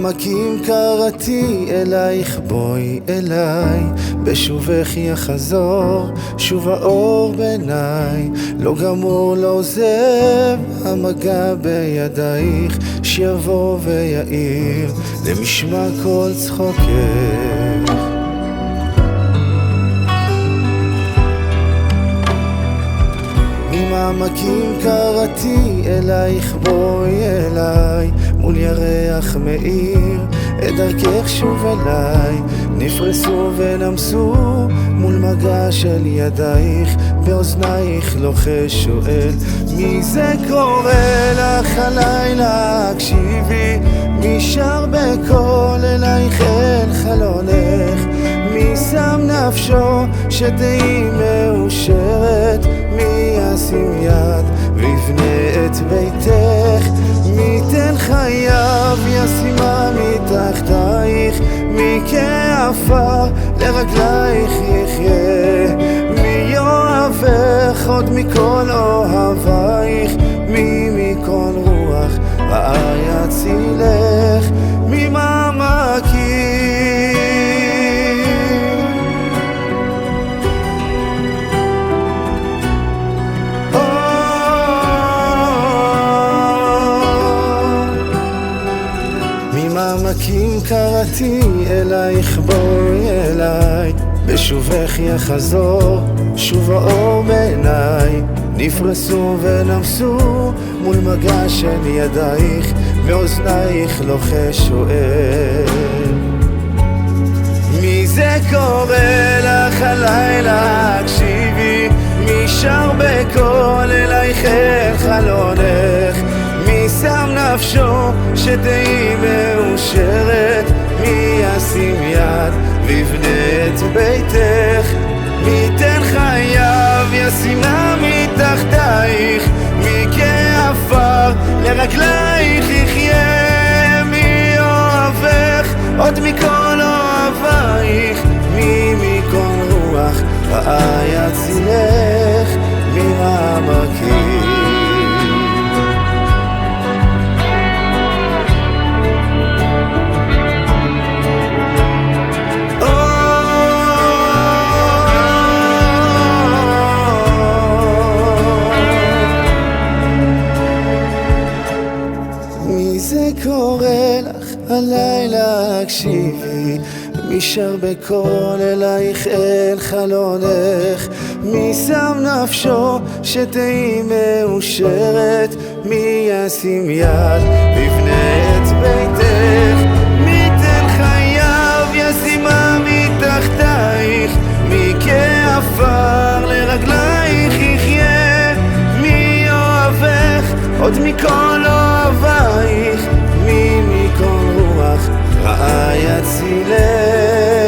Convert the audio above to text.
ממעמקים קראתי אלייך, בואי אליי, בשובך יחזור, שוב האור בעיניי, לא גמור לא עוזב, המגע בידייך, שיבוא ויעיר, למשמע כל צחוקך. ממעמקים קראתי אלייך, בואי אליי, מול ירח מאיר, את דרכך שוב אליי, נפרסו ונמסו, מול מגע של ידייך, באוזנייך לוחש שואל, מי זה קורא לך הלילה, הקשיבי, מי שר בקול אלייך אל חלונך, מי שם נפשו שתהי מאושרת, מי ישים יד ויבנה את ביתך, מי תן חייו ישימה מתחתייך, מי כעפר לרגלייך יחיה, מי יאהבך עוד מכל אוהבייך, מי מכל רוח רעה יצילך, ממעמקים. ממעמקים קראתי אלייך, בואי אליי, בשובך יחזור, שוב האור בעיניי, נפרסו ונמסו, מול מגע של ידייך, מאוזנייך לוחש שואל, מי זה קורא לך הלילה, הקשיבי, מי שר בקול אלייך אל חלונך, מי שם נפשו שתהי מאושרת, מי ישים יד ויבנה את ביתך, מי תן חייו ישימה מתחתייך, מי כעפר לרגלייך יחיה, מי אוהבך עוד מכל אוהבייך, מי מכל רוח רעה יצילך, ממעמקים. זה קורא לך הלילה, הקשיבי, מי שר בקול אלייך אל חלונך, מי שם נפשו שתהי מאושרת, מי ישים יד ויבנה את ביתך, מי תן חייו ישימה מתחתייך, מי כעפר לרגלייך יחיה, מי אוהבך עוד מכל אוהבייך, מי מכל רוח רעה יצילך.